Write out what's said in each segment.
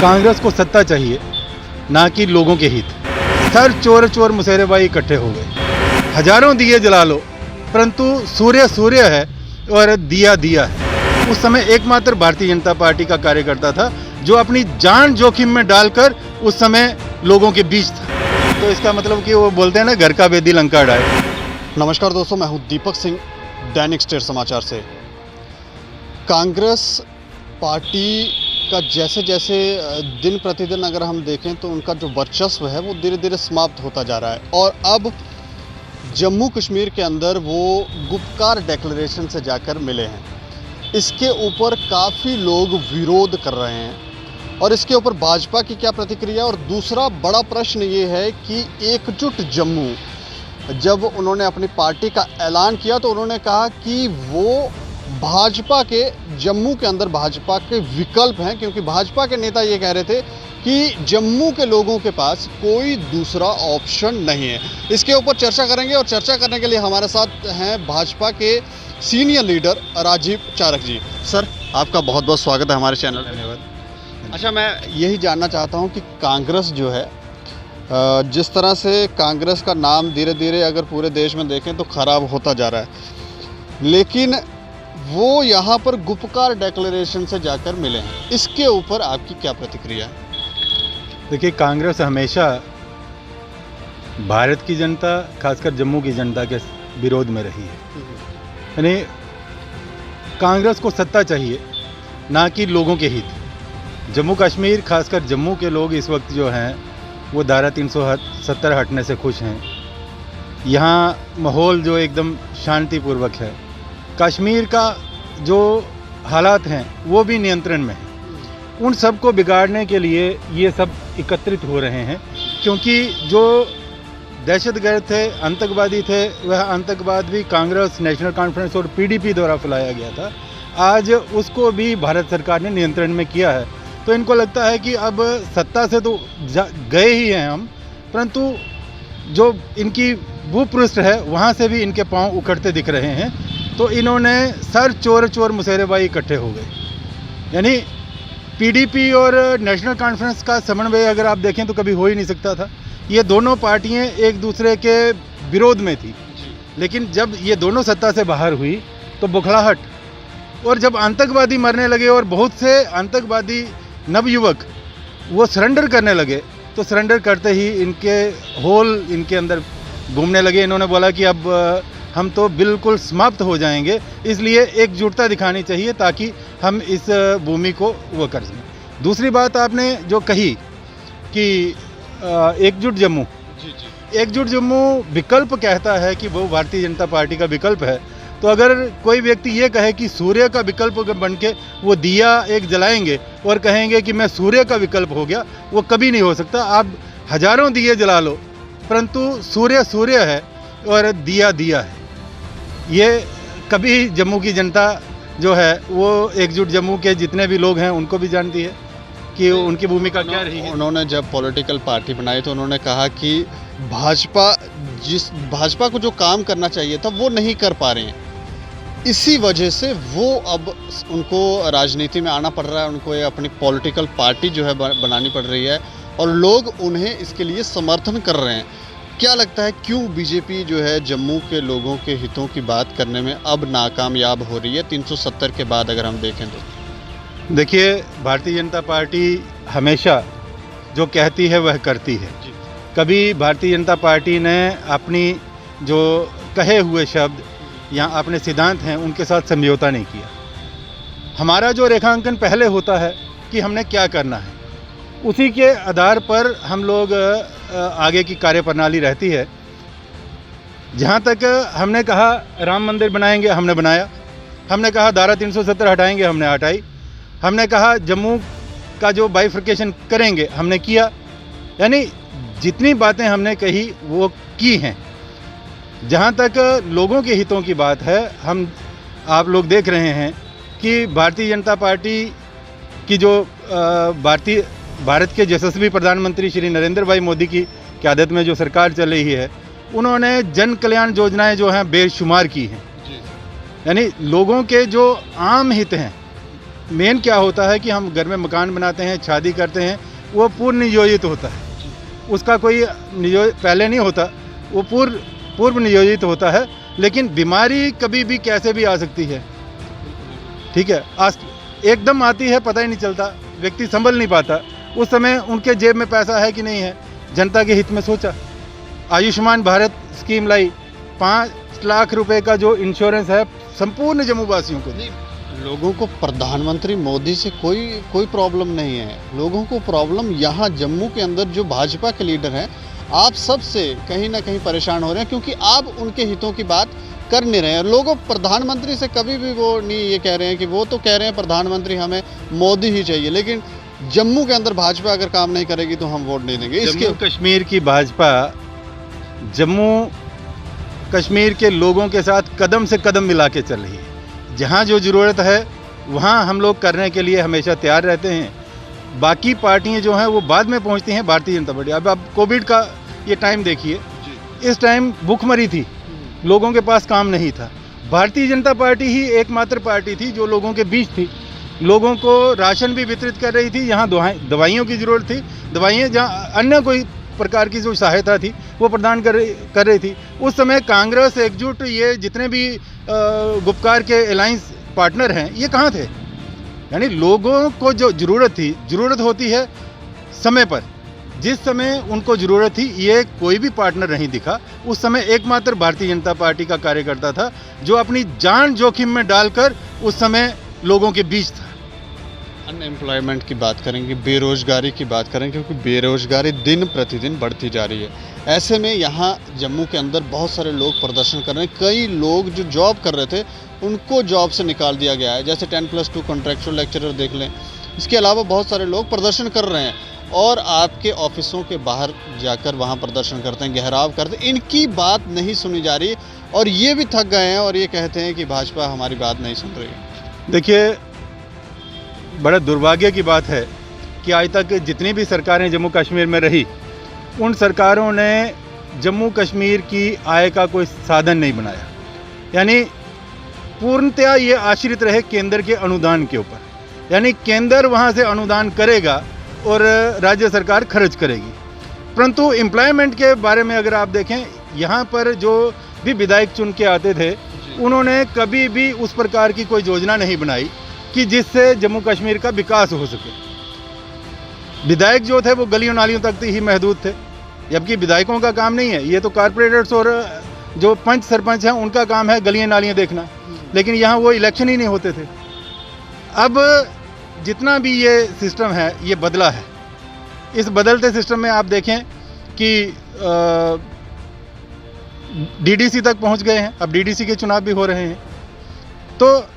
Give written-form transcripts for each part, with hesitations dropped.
कांग्रेस को सत्ता चाहिए, ना कि लोगों के हित। सर चोर चोर मुसेरेबाई इकट्ठे हो गए। हजारों दिए जला लो, परंतु सूर्य सूर्य है और दिया दिया है। उस समय एकमात्र भारतीय जनता पार्टी का कार्यकर्ता था जो अपनी जान जोखिम में डालकर उस समय लोगों के बीच था। तो इसका मतलब कि वो बोलते हैं ना, घर का बेदी लंका डाए। नमस्कार दोस्तों, मैं हूं दीपक सिंह, दैनिक स्टेट समाचार से। कांग्रेस पार्टी का जैसे जैसे दिन प्रतिदिन अगर हम देखें तो उनका जो वर्चस्व है वो धीरे धीरे समाप्त होता जा रहा है और अब जम्मू कश्मीर के अंदर वो गुपकार डिक्लेरेशन से जाकर मिले हैं। इसके ऊपर काफ़ी लोग विरोध कर रहे हैं और इसके ऊपर भाजपा की क्या प्रतिक्रिया। और दूसरा बड़ा प्रश्न ये है कि एकजुट जम्मू, जब उन्होंने अपनी पार्टी का ऐलान किया तो उन्होंने कहा कि वो भाजपा के जम्मू के अंदर भाजपा के विकल्प हैं, क्योंकि भाजपा के नेता ये कह रहे थे कि जम्मू के लोगों के पास कोई दूसरा ऑप्शन नहीं है। इसके ऊपर चर्चा करेंगे और चर्चा करने के लिए हमारे साथ हैं भाजपा के सीनियर लीडर राजीव चारक जी। सर, आपका बहुत बहुत स्वागत है हमारे चैनल। धन्यवाद। अच्छा, मैं यही जानना चाहता हूँ कि कांग्रेस जो है, जिस तरह से कांग्रेस का नाम धीरे धीरे अगर पूरे देश में देखें तो ख़राब होता जा रहा है, लेकिन वो यहाँ पर गुपकार डिक्लेरेशन से जाकर मिले हैं, इसके ऊपर आपकी क्या प्रतिक्रिया है? देखिए, कांग्रेस हमेशा भारत की जनता, खासकर जम्मू की जनता के विरोध में रही है। यानी कांग्रेस को सत्ता चाहिए, ना कि लोगों के हित। जम्मू कश्मीर, खासकर जम्मू के लोग इस वक्त जो हैं वो धारा 370 हटने से खुश हैं। यहाँ माहौल जो एकदम शांतिपूर्वक है। कश्मीर का जो हालात हैं वो भी नियंत्रण में है। उन सब को बिगाड़ने के लिए ये सब एकत्रित हो रहे हैं, क्योंकि जो दहशतगर्द थे, आतंकवादी थे, वह आतंकवाद भी कांग्रेस, नेशनल कॉन्फ्रेंस और पीडीपी द्वारा फैलाया गया था। आज उसको भी भारत सरकार ने नियंत्रण में किया है। तो इनको लगता है कि अब सत्ता से तो गए ही हैं हम, परंतु जो इनकी भूपृष्ठ है वहाँ से भी इनके पांव उखड़ते दिख रहे हैं। तो इन्होंने सर चोर चोर मुसेरेबाई इकट्ठे हो गए। यानी पीडीपी और नेशनल कॉन्फ्रेंस का समन्वय अगर आप देखें तो कभी हो ही नहीं सकता था। ये दोनों पार्टियां एक दूसरे के विरोध में थी, लेकिन जब ये दोनों सत्ता से बाहर हुई तो बौखलाहट, और जब आतंकवादी मरने लगे और बहुत से आतंकवादी नवयुवक वो सरेंडर करने लगे, तो सरेंडर करते ही इनके होल इनके अंदर घूमने लगे। इन्होंने बोला कि अब हम तो बिल्कुल समाप्त हो जाएंगे, इसलिए एकजुटता दिखानी चाहिए ताकि हम इस भूमि को वो कर सकें। दूसरी बात आपने जो कही कि एकजुट जम्मू, एकजुट जम्मू विकल्प कहता है कि वो भारतीय जनता पार्टी का विकल्प है। तो अगर कोई व्यक्ति ये कहे कि सूर्य का विकल्प बन के वो दिया एक जलाएंगे और कहेंगे कि मैं सूर्य का विकल्प हो गया, वो कभी नहीं हो सकता। आप हजारों दिए जला लो, परंतु सूर्य सूर्य है और दिया दिया है। ये कभी जम्मू की जनता जो है वो एकजुट जम्मू के जितने भी लोग हैं उनको भी जानती है कि उनकी भूमिका क्या रही है। उन्होंने जब पॉलिटिकल पार्टी बनाई तो उन्होंने कहा कि भाजपा को जो काम करना चाहिए था वो नहीं कर पा रहे हैं, इसी वजह से वो अब उनको राजनीति में आना पड़ रहा है, उनको अपनी पॉलिटिकल पार्टी जो है बनानी पड़ रही है और लोग उन्हें इसके लिए समर्थन कर रहे हैं। क्या लगता है क्यों बीजेपी जो है जम्मू के लोगों के हितों की बात करने में अब नाकामयाब हो रही है 370 के बाद अगर हम देखें तो? देखिए, भारतीय जनता पार्टी हमेशा जो कहती है वह करती है। कभी भारतीय जनता पार्टी ने अपनी जो कहे हुए शब्द या अपने सिद्धांत हैं उनके साथ समझौता नहीं किया। हमारा जो रेखांकन पहले होता है कि हमने क्या करना है, उसी के आधार पर हम लोग आगे की कार्यप्रणाली रहती है। जहाँ तक हमने कहा राम मंदिर बनाएंगे, हमने बनाया। हमने कहा धारा 370 हटाएंगे, हमने हटाई। हमने कहा जम्मू का जो बाइफर्केशन करेंगे, हमने किया। यानी जितनी बातें हमने कही वो की हैं। जहाँ तक लोगों के हितों की बात है, आप लोग देख रहे हैं कि भारतीय जनता पार्टी की जो भारत के यशस्वी प्रधानमंत्री श्री नरेंद्र भाई मोदी की क़यादत में जो सरकार चल रही है, उन्होंने जन कल्याण योजनाएं जो हैं बेशुमार की हैं। यानी लोगों के जो आम हित हैं मेन क्या होता है कि हम घर में मकान बनाते हैं, शादी करते हैं, वो पूर्व नियोजित होता है, उसका कोई पहले नहीं होता, वो पूर्व नियोजित होता है। लेकिन बीमारी कभी भी कैसे भी आ सकती है, ठीक है, आज एकदम आती है, पता ही नहीं चलता, व्यक्ति संभल नहीं पाता। उस समय उनके जेब में पैसा है कि नहीं है, जनता के हित में सोचा, आयुष्मान भारत स्कीम लाई, 5 लाख रुपए का जो इंश्योरेंस है संपूर्ण जम्मू वासियों को। लोगों को प्रधानमंत्री मोदी से कोई प्रॉब्लम नहीं है, लोगों को प्रॉब्लम यहाँ जम्मू के अंदर जो भाजपा के लीडर हैं, आप सबसे कहीं ना कहीं परेशान हो रहे हैं, क्योंकि आप उनके हितों की बात कर नहीं रहे हैं। लोगों प्रधानमंत्री से कभी भी वो नहीं ये कह रहे हैं कि, वो तो कह रहे हैं प्रधानमंत्री हमें मोदी ही चाहिए, लेकिन जम्मू के अंदर भाजपा अगर काम नहीं करेगी तो हम वोट नहीं देंगे। इसके जम्मू कश्मीर की भाजपा जम्मू कश्मीर के लोगों के साथ कदम से कदम मिला के चल रही है। जहाँ जो ज़रूरत है वहाँ हम लोग करने के लिए हमेशा तैयार रहते हैं। बाकी पार्टियां जो हैं वो बाद में पहुँचती हैं, भारतीय जनता पार्टी अब कोविड का ये टाइम देखिए, इस टाइम भूखमरी थी, लोगों के पास काम नहीं था, भारतीय जनता पार्टी ही एकमात्र पार्टी थी जो लोगों के बीच थी, लोगों को राशन भी वितरित कर रही थी, यहाँ दवाइयों की ज़रूरत थी, दवाइयाँ जहाँ अन्य कोई प्रकार की जो सहायता थी वो प्रदान कर रही थी। उस समय कांग्रेस एकजुट, ये जितने भी गुपकार के अलायंस पार्टनर हैं, ये कहाँ थे? यानी लोगों को जो ज़रूरत होती है समय पर, जिस समय उनको ज़रूरत थी ये कोई भी पार्टनर नहीं दिखा। उस समय एकमात्र भारतीय जनता पार्टी का कार्यकर्ता था जो अपनी जान जोखिम में डालकर उस समय लोगों के बीच था। अनएम्प्लॉयमेंट की बात करेंगे, बेरोजगारी की बात करेंगे, क्योंकि बेरोजगारी दिन प्रतिदिन बढ़ती जा रही है। ऐसे में यहाँ जम्मू के अंदर बहुत सारे लोग प्रदर्शन कर रहे हैं। कई लोग जो जॉब कर रहे थे उनको जॉब से निकाल दिया गया है, जैसे 10+2 कॉन्ट्रैक्चुअल लेक्चरर देख लें। इसके अलावा बहुत सारे लोग प्रदर्शन कर रहे हैं और आपके ऑफिसों के बाहर जाकर वहाँ प्रदर्शन करते हैं, घेराव करते हैं। इनकी बात नहीं सुनी जा रही और ये भी थक गए हैं और ये कहते हैं कि भाजपा हमारी बात नहीं सुन रही है। देखिए, बड़ा दुर्भाग्य की बात है कि आज तक जितनी भी सरकारें जम्मू कश्मीर में रही, उन सरकारों ने जम्मू कश्मीर की आय का कोई साधन नहीं बनाया। यानी पूर्णतया ये आश्रित रहे केंद्र के अनुदान के ऊपर, यानी केंद्र वहाँ से अनुदान करेगा और राज्य सरकार खर्च करेगी। परंतु एम्प्लॉयमेंट के बारे में अगर आप देखें, यहाँ पर जो भी विधायक चुन के आते थे उन्होंने कभी भी उस प्रकार की कोई योजना नहीं बनाई कि जिससे जम्मू कश्मीर का विकास हो सके। विधायक जो थे वो गलियों नालियों तक ही महदूद थे, जबकि विधायकों का काम नहीं है, ये तो कारपोरेटर्स और जो पंच सरपंच हैं उनका काम है गलियां नालियां देखना, लेकिन यहाँ वो इलेक्शन ही नहीं होते थे। अब जितना भी ये सिस्टम है ये बदला है। इस बदलते सिस्टम में आप देखें कि डीडीसी तक पहुँच गए हैं, अब डीडीसी के चुनाव भी हो रहे हैं। तो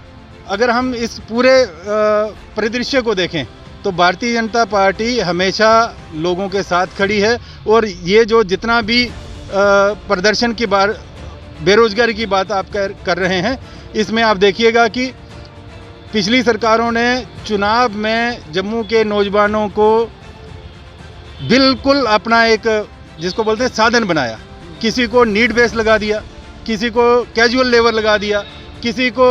अगर हम इस पूरे परिदृश्य को देखें तो भारतीय जनता पार्टी हमेशा लोगों के साथ खड़ी है और ये जो जितना भी प्रदर्शन की बेरोजगारी की बात आप कर रहे हैं, इसमें आप देखिएगा कि पिछली सरकारों ने चुनाव में जम्मू के नौजवानों को बिल्कुल अपना एक जिसको बोलते हैं साधन बनाया। किसी को नीड बेस लगा दिया, किसी को कैजुअल लेबर लगा दिया, किसी को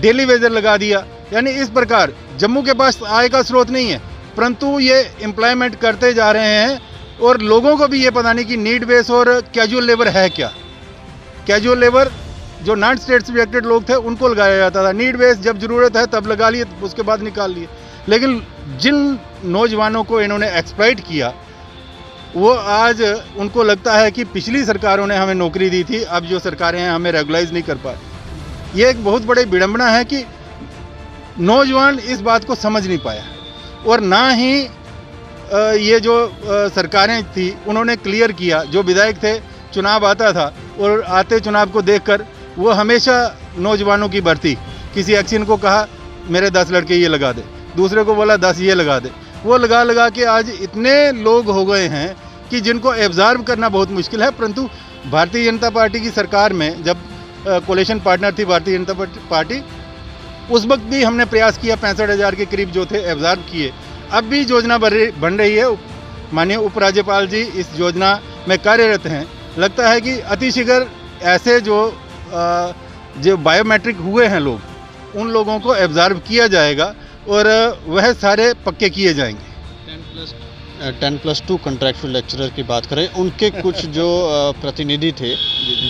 डेली वेजर लगा दिया। यानी इस प्रकार जम्मू के पास आय का स्रोत नहीं है, परंतु ये एम्प्लॉयमेंट करते जा रहे हैं और लोगों को भी ये पता नहीं कि नीड बेस और कैजुअल लेबर है क्या। कैजुअल लेबर जो नॉन स्टेट सब्जेक्टेड लोग थे उनको लगाया जाता था, नीड बेस जब ज़रूरत है तब लगा लिए, उसके बाद निकाल लिए। लेकिन जिन नौजवानों को इन्होंने एक्सप्लॉइट किया, वो आज उनको लगता है कि पिछली सरकारों ने हमें नौकरी दी थी, अब जो सरकारें हैं हमें रेगुलाइज नहीं कर पाए। ये एक बहुत बड़ी विडंबना है कि नौजवान इस बात को समझ नहीं पाया और ना ही ये जो सरकारें थी उन्होंने क्लियर किया। जो विधायक थे, चुनाव आता था और आते चुनाव को देखकर वो हमेशा नौजवानों की भर्ती, किसी एक्शन को कहा मेरे 10 लड़के ये लगा दे, दूसरे को बोला 10 ये लगा दे, वो लगा के आज इतने लोग हो गए हैं कि जिनको एब्जॉर्ब करना बहुत मुश्किल है। परंतु भारतीय जनता पार्टी की सरकार में जब कोलिशन पार्टनर थी भारतीय जनता पार्टी, उस वक्त भी हमने प्रयास किया, 65,000 के करीब जो थे एब्जॉर्ब किए। अब भी योजना बन रही है, माननीय उपराज्यपाल जी इस योजना में कार्यरत हैं। लगता है कि अतिशीघ्र ऐसे जो बायोमेट्रिक हुए हैं लोग, उन लोगों को एब्जॉर्ब किया जाएगा और वह सारे पक्के किए जाएंगे। 10+2 कॉन्ट्रैक्चुअल लेक्चरर की बात करें, उनके कुछ जो प्रतिनिधि थे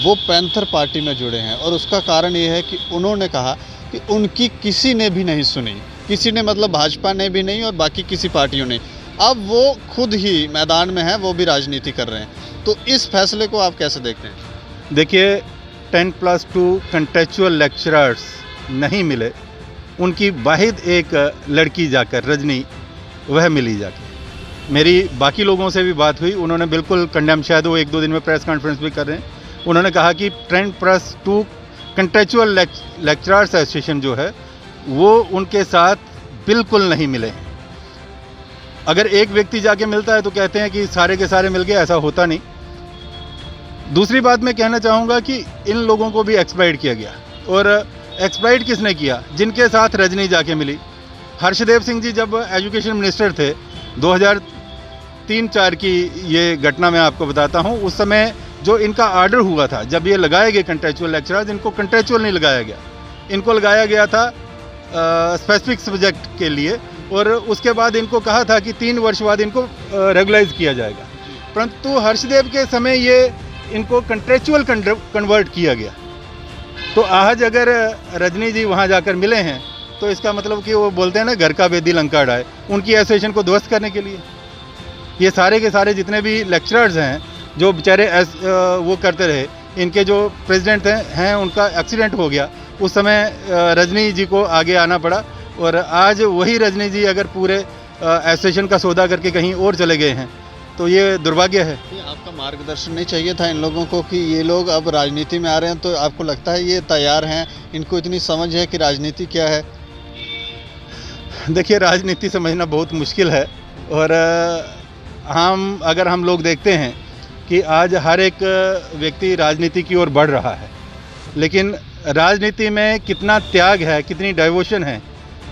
वो पैंथर पार्टी में जुड़े हैं और उसका कारण ये है कि उन्होंने कहा कि उनकी किसी ने भी नहीं सुनी, किसी ने मतलब भाजपा ने भी नहीं और बाकी किसी पार्टियों ने। अब वो खुद ही मैदान में हैं, वो भी राजनीति कर रहे हैं, तो इस फैसले को आप कैसे देखते हैं? देखिए 10+2 कॉन्ट्रैक्चुअल लेक्चरर्स नहीं मिले, उनकी वाहिद एक लड़की जाकर रजनी वह मिली जाकर। मेरी बाकी लोगों से भी बात हुई, उन्होंने बिल्कुल कंडेम, शायद वो 1-2 दिन में प्रेस कॉन्फ्रेंस भी कर रहे हैं। उन्होंने कहा कि 10+2 कॉन्ट्रैक्चुअल लेक्चरर्स एसोसिएशन जो है वो उनके साथ बिल्कुल नहीं मिले हैं। अगर एक व्यक्ति जाके मिलता है तो कहते हैं कि सारे के सारे मिल गए, ऐसा होता नहीं। दूसरी बात मैं कहना चाहूँगा कि इन लोगों को भी एक्सप्लॉइट किया गया, और एक्सप्लॉइट किसने किया? जिनके साथ रजनी जाके मिली। हर्षदेव सिंह जी जब एजुकेशन मिनिस्टर थे 2003-4 की ये घटना मैं आपको बताता हूँ, उस समय जो इनका ऑर्डर हुआ था, जब ये लगाए गए कॉन्ट्रैक्चुअल लेक्चरर्स, इनको कॉन्ट्रैक्चुअल नहीं लगाया गया, इनको लगाया गया था स्पेसिफिक सब्जेक्ट के लिए, और उसके बाद इनको कहा था कि 3 वर्ष बाद इनको रेगुलाइज किया जाएगा। परंतु हर्षदेव के समय ये इनको कॉन्ट्रैक्चुअल कन्वर्ट किया गया। तो आज अगर रजनी जी वहाँ जाकर मिले हैं तो इसका मतलब कि वो बोलते हैं ना, घर का बेदी लंका डाए, उनकी एसोसिएशन को ध्वस्त करने के लिए। ये सारे के सारे जितने भी लेक्चरर्स हैं जो बेचारे वो करते रहे, इनके जो प्रेसिडेंट हैं उनका एक्सीडेंट हो गया, उस समय रजनी जी को आगे आना पड़ा, और आज वही रजनी जी अगर पूरे एसोसिएशन का सौदा करके कहीं और चले गए हैं तो ये दुर्भाग्य है। आपका मार्गदर्शन नहीं चाहिए था इन लोगों को कि ये लोग अब राजनीति में आ रहे हैं, तो आपको लगता है ये तैयार हैं, इनको इतनी समझ है कि राजनीति क्या है? देखिए राजनीति समझना बहुत मुश्किल है, और अगर हम लोग देखते हैं कि आज हर एक व्यक्ति राजनीति की ओर बढ़ रहा है, लेकिन राजनीति में कितना त्याग है, कितनी डिवोशन है,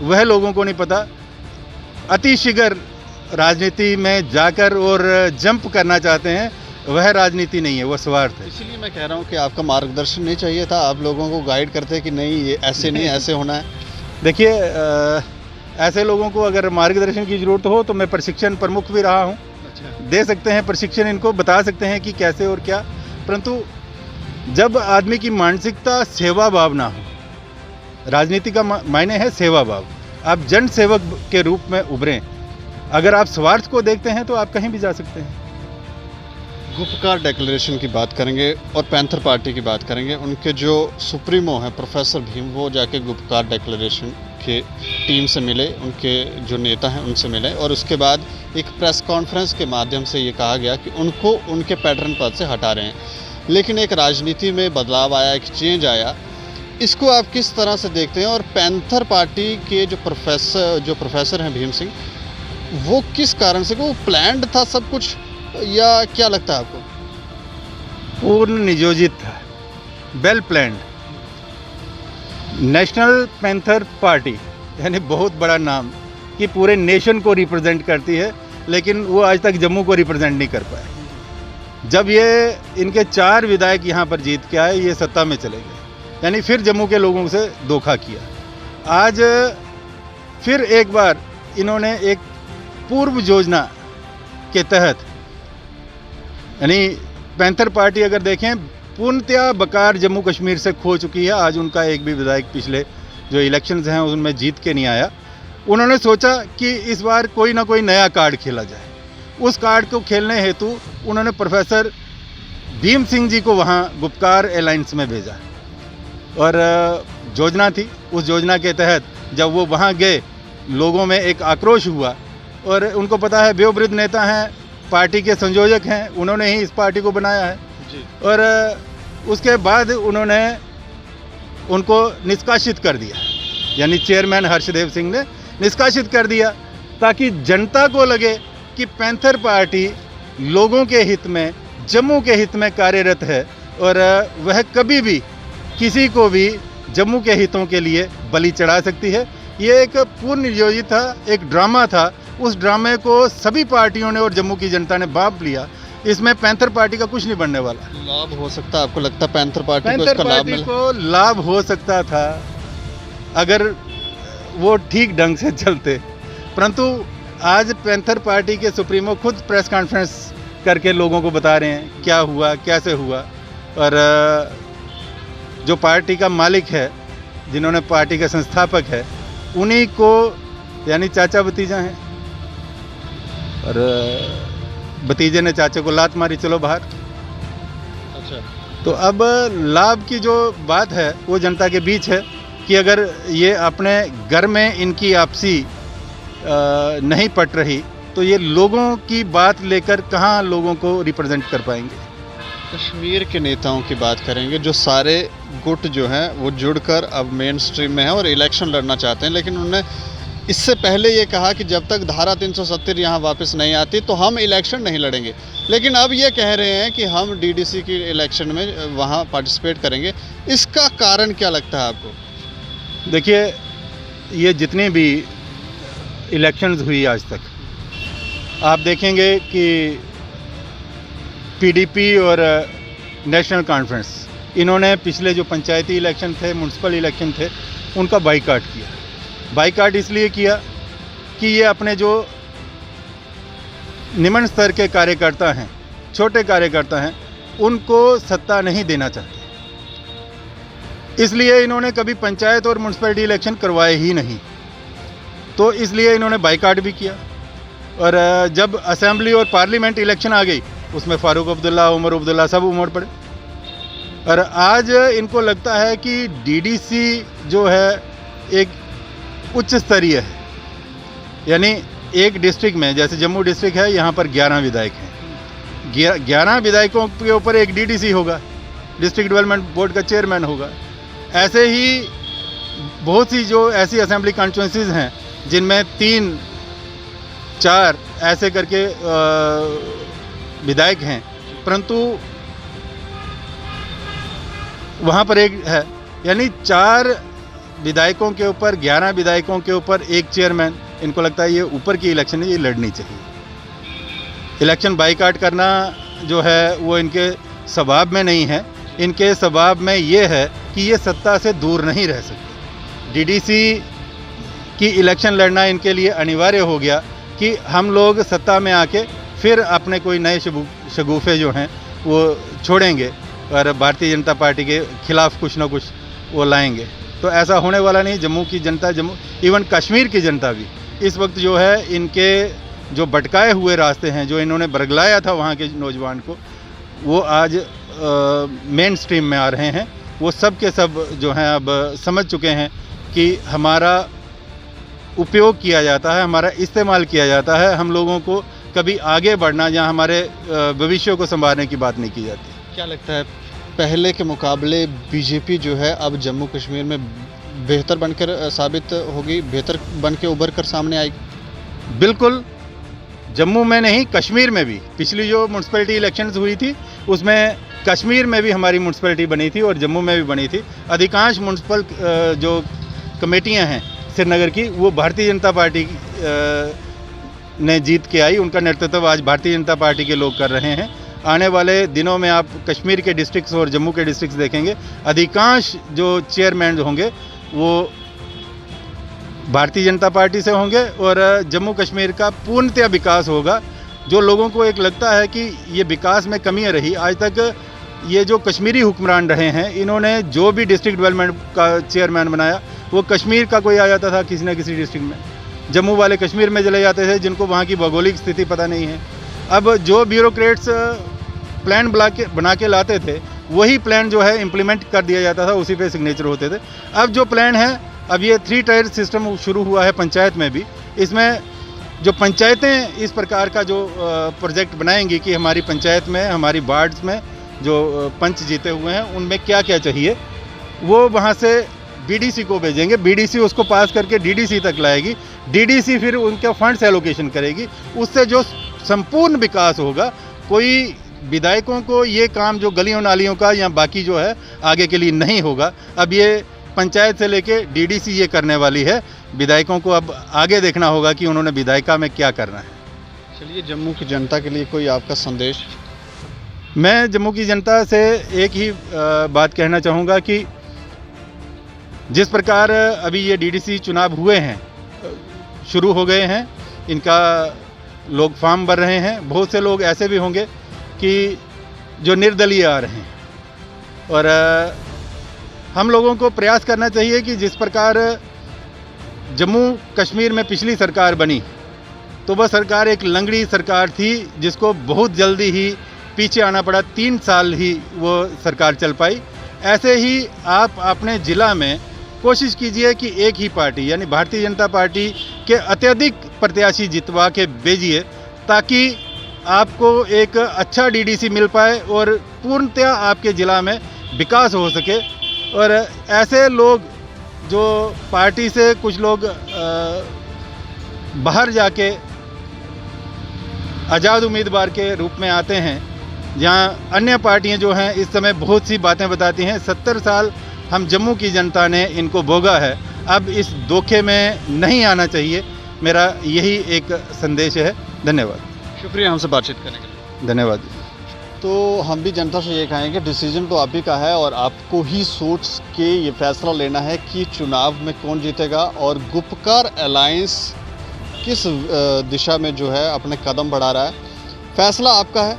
वह लोगों को नहीं पता। अतिशीघ्र राजनीति में जाकर और जंप करना चाहते हैं, वह राजनीति नहीं है, वह स्वार्थ है। इसीलिए मैं कह रहा हूँ कि आपका मार्गदर्शन नहीं चाहिए था, आप लोगों को गाइड करते कि नहीं ये ऐसे नहीं ऐसे होना है। देखिए ऐसे लोगों को अगर मार्गदर्शन की ज़रूरत हो तो मैं प्रशिक्षण प्रमुख भी रहा हूँ, दे सकते हैं प्रशिक्षण, इनको बता सकते हैं कि कैसे और क्या। परंतु जब आदमी की मानसिकता सेवा भाव ना हो, राजनीति का मायने है सेवा भाव, आप जन सेवक के रूप में उभरें। अगर आप स्वार्थ को देखते हैं तो आप कहीं भी जा सकते हैं। गुपकार डिक्लेरेशन की बात करेंगे और पैंथर पार्टी की बात करेंगे। उनके जो सुप्रीमो हैं प्रोफेसर भीम, वो जाके गुपकार डिक्लेरेशन के टीम से मिले, उनके जो नेता हैं उनसे मिले, और उसके बाद एक प्रेस कॉन्फ्रेंस के माध्यम से ये कहा गया कि उनको उनके पैटर्न पद से हटा रहे हैं। लेकिन एक राजनीति में बदलाव आया, एक चेंज आया, इसको आप किस तरह से देखते हैं? और पैंथर पार्टी के जो प्रोफेसर हैं भीम सिंह, वो किस कारण से, वो प्लान्ड था सब कुछ या क्या लगता है आपको? पूर्ण नियोजित था, well planned. National panther party यानी बहुत बड़ा नाम कि पूरे नेशन को रिप्रेजेंट करती है, लेकिन वो आज तक जम्मू को रिप्रेजेंट नहीं कर पाए। जब ये इनके 4 विधायक यहाँ पर जीत के आए, ये सत्ता में चले गए, यानी फिर जम्मू के लोगों से धोखा किया। आज फिर एक बार इन्होंने एक पूर्व योजना के तहत, यानी पैंथर पार्टी अगर देखें पूर्णतया बकार जम्मू कश्मीर से खो चुकी है। आज उनका एक भी विधायक पिछले जो इलेक्शंस हैं उनमें जीत के नहीं आया। उन्होंने सोचा कि इस बार कोई ना कोई नया कार्ड खेला जाए। उस कार्ड को खेलने हेतु उन्होंने प्रोफेसर भीम सिंह जी को वहाँ गुपकार अलायंस में भेजा, और योजना थी, उस योजना के तहत जब वो वहाँ गए, लोगों में एक आक्रोश हुआ, और उनको पता है वयोवृद्ध नेता हैं, पार्टी के संयोजक हैं, उन्होंने ही इस पार्टी को बनाया है जी। और उसके बाद उन्होंने उनको निष्कासित कर दिया, यानी चेयरमैन हर्षदेव सिंह ने निष्कासित कर दिया, ताकि जनता को लगे कि पैंथर पार्टी लोगों के हित में, जम्मू के हित में कार्यरत है, और वह कभी भी किसी को भी जम्मू के हितों के लिए बलि चढ़ा सकती है। ये एक पूर्ण नियोजित था, एक ड्रामा था। उस ड्रामे को सभी पार्टियों ने और जम्मू की जनता ने भांप लिया। इसमें पैंथर पार्टी का कुछ नहीं बनने वाला। लाभ हो सकता है, आपको लगता है पैंथर पार्टी को इसका लाभ मिला? को लाभ हो सकता था अगर वो ठीक ढंग से चलते। परंतु आज पैंथर पार्टी के सुप्रीमो खुद प्रेस कॉन्फ्रेंस करके लोगों को बता रहे हैं क्या हुआ, कैसे हुआ। और जो पार्टी का मालिक है, जिन्होंने पार्टी का संस्थापक है, उन्हीं को यानी चाचा भतीजा हैं, और भतीजे ने चाचे को लात मारी, चलो बाहर। अच्छा, तो अब लाभ की जो बात है वो जनता के बीच है कि अगर ये अपने घर में इनकी आपसी नहीं पट रही तो ये लोगों की बात लेकर कहाँ लोगों को रिप्रेजेंट कर पाएंगे। कश्मीर के नेताओं की बात करेंगे, जो सारे गुट जो हैं वो जुड़कर अब मेन स्ट्रीम में हैं और इलेक्शन लड़ना चाहते हैं, लेकिन उन्होंने इससे पहले ये कहा कि जब तक धारा 370 यहाँ वापस नहीं आती तो हम इलेक्शन नहीं लड़ेंगे। लेकिन अब ये कह रहे हैं कि हम डीडीसी की इलेक्शन में वहाँ पार्टिसिपेट करेंगे। इसका कारण क्या लगता है आपको? देखिए, ये जितनी भी इलेक्शंस हुई आज तक, आप देखेंगे कि पीडीपी और नेशनल कॉन्फ्रेंस, इन्होंने पिछले जो पंचायती इलेक्शन थे, म्यूनसिपल इलेक्शन थे, उनका बाइकाट किया। बाइकाट इसलिए किया कि ये अपने जो निम्न स्तर के कार्यकर्ता हैं, छोटे कार्यकर्ता हैं, उनको सत्ता नहीं देना चाहते। इसलिए इन्होंने कभी पंचायत और म्यूनसिपैलिटी इलेक्शन करवाए ही नहीं, तो इसलिए इन्होंने बाइकाट भी किया। और जब असेंबली और पार्लियामेंट इलेक्शन आ गई, उसमें फारूक अब्दुल्ला, उमर अब्दुल्ला सब उमड़ पड़े। और आज इनको लगता है कि डीडीसी जो है एक उच्च स्तरीय है, यानी एक डिस्ट्रिक्ट में, जैसे जम्मू डिस्ट्रिक्ट है, यहाँ पर 11 विधायक हैं, 11 विधायकों के ऊपर एक डीडीसी होगा, डिस्ट्रिक्ट डेवलपमेंट बोर्ड का चेयरमैन होगा। ऐसे ही बहुत सी जो ऐसी असेंबली कॉन्स्टिट्यूंसीज हैं जिनमें 3-4 ऐसे करके विधायक हैं, परंतु वहाँ पर एक है, यानी 4 विधायकों के ऊपर, 11 विधायकों के ऊपर एक चेयरमैन। इनको लगता है ये ऊपर की इलेक्शन है, ये लड़नी चाहिए। इलेक्शन बाइकाट करना जो है वो इनके स्वभाव में नहीं है। इनके स्वभाव में ये है कि ये सत्ता से दूर नहीं रह सकते। डीडीसी की इलेक्शन लड़ना इनके लिए अनिवार्य हो गया कि हम लोग सत्ता में आके फिर अपने कोई नए शगुफे जो हैं वो छोड़ेंगे और भारतीय जनता पार्टी के खिलाफ कुछ ना कुछ वो लाएंगे। तो ऐसा होने वाला नहीं। जम्मू की जनता, जम्मू इवन कश्मीर की जनता भी इस वक्त जो है, इनके जो भटकाए हुए रास्ते हैं, जो इन्होंने बरगलाया था वहाँ के नौजवान को, वो आज मेन स्ट्रीम में आ रहे हैं। वो सब के सब जो हैं अब समझ चुके हैं कि हमारा उपयोग किया जाता है, हमारा इस्तेमाल किया जाता है। हम लोगों को कभी आगे बढ़ना या हमारे भविष्य को संभालने की बात नहीं की जाती। क्या लगता है, पहले के मुकाबले बीजेपी जो है अब जम्मू कश्मीर में बेहतर बनकर साबित होगी, बेहतर बन के उभर कर सामने आएगी? बिल्कुल, जम्मू में नहीं, कश्मीर में भी। पिछली जो म्यूनसिपैलिटी इलेक्शंस हुई थी उसमें कश्मीर में भी हमारी म्यूनसिपैलिटी बनी थी और जम्मू में भी बनी थी। अधिकांश म्यूनसिपल जो कमेटियां हैं श्रीनगर की, वो भारतीय जनता पार्टी ने जीत के आई। उनका नेतृत्व आज भारतीय जनता पार्टी के लोग कर रहे हैं। आने वाले दिनों में आप कश्मीर के डिस्ट्रिक्ट्स और जम्मू के डिस्ट्रिक्ट्स देखेंगे, अधिकांश जो चेयरमैन होंगे वो भारतीय जनता पार्टी से होंगे और जम्मू कश्मीर का पूर्णतः विकास होगा। जो लोगों को एक लगता है कि ये विकास में कमी रही, आज तक ये जो कश्मीरी हुक्मरान रहे हैं, इन्होंने जो भी डिस्ट्रिक्ट डेवलपमेंट का चेयरमैन बनाया वो कश्मीर का कोई आ जाता था किसी न किसी डिस्ट्रिक्ट में। जम्मू वाले कश्मीर में चले जाते थे जिनको वहाँ की भौगोलिक स्थिति पता नहीं है। अब जो ब्यूरोक्रेट्स प्लान बना के लाते थे, वही प्लान जो है इम्प्लीमेंट कर दिया जाता था, उसी पे सिग्नेचर होते थे। अब जो प्लान है, अब ये 3 टायर सिस्टम शुरू हुआ है पंचायत में भी। इसमें जो पंचायतें इस प्रकार का जो प्रोजेक्ट बनाएंगी कि हमारी पंचायत में, हमारी वार्ड्स में जो पंच जीते हुए हैं उनमें क्या क्या चाहिए, वो वहाँ से बीडीसी को भेजेंगे। बीडीसी उसको पास करके डीडीसी तक लाएगी। डीडीसी फिर उनके फंड्स एलोकेशन करेगी। उससे जो संपूर्ण विकास होगा, कोई विधायकों को ये काम जो गलियों नालियों का या बाकी जो है आगे के लिए नहीं होगा। अब ये पंचायत से लेके डीडीसी ये करने वाली है। विधायकों को अब आगे देखना होगा कि उन्होंने विधायिका में क्या करना है। चलिए, जम्मू की जनता के लिए कोई आपका संदेश? मैं जम्मू की जनता से एक ही बात कहना चाहूँगा कि जिस प्रकार अभी ये डीडीसी चुनाव हुए हैं, शुरू हो गए हैं, इनका लोग फॉर्म भर रहे हैं। बहुत से लोग ऐसे भी होंगे कि जो निर्दलीय आ रहे हैं, और हम लोगों को प्रयास करना चाहिए कि जिस प्रकार जम्मू कश्मीर में पिछली सरकार बनी, तो वह सरकार एक लंगड़ी सरकार थी जिसको बहुत जल्दी ही पीछे आना पड़ा। 3 साल ही वो सरकार चल पाई। ऐसे ही आप अपने ज़िला में कोशिश कीजिए कि एक ही पार्टी यानी भारतीय जनता पार्टी के अत्यधिक प्रत्याशी जितवा के भेजिए, ताकि आपको एक अच्छा डीडीसी मिल पाए और पूर्णतया आपके ज़िला में विकास हो सके। और ऐसे लोग जो पार्टी से कुछ लोग बाहर जाके आज़ाद उम्मीदवार के रूप में आते हैं, जहां अन्य पार्टियां जो हैं इस समय बहुत सी बातें बताती हैं। 70 साल हम जम्मू की जनता ने इनको भोगा है, अब इस धोखे में नहीं आना चाहिए। मेरा यही एक संदेश है। धन्यवाद। शुक्रिया हमसे बातचीत करने के लिए। धन्यवाद। तो हम भी जनता से ये कहेंगे, डिसीजन तो आप ही का है और आपको ही सोच के ये फैसला लेना है कि चुनाव में कौन जीतेगा और गुपकार अलायंस किस दिशा में जो है अपने कदम बढ़ा रहा है। फैसला आपका है,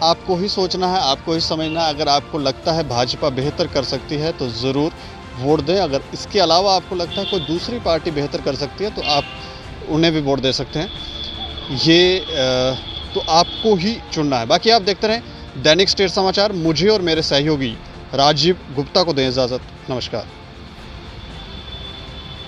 आपको ही सोचना है, आपको ही समझना है। अगर आपको लगता है भाजपा बेहतर कर सकती है तो ज़रूर वोट दें। अगर इसके अलावा आपको लगता है कोई दूसरी पार्टी बेहतर कर सकती है तो आप उन्हें भी वोट दे सकते हैं। ये तो आपको ही चुनना है। बाकी आप देखते रहें दैनिक स्टेट समाचार। मुझे और मेरे सहयोगी राजीव गुप्ता को दें इजाज़त। नमस्कार।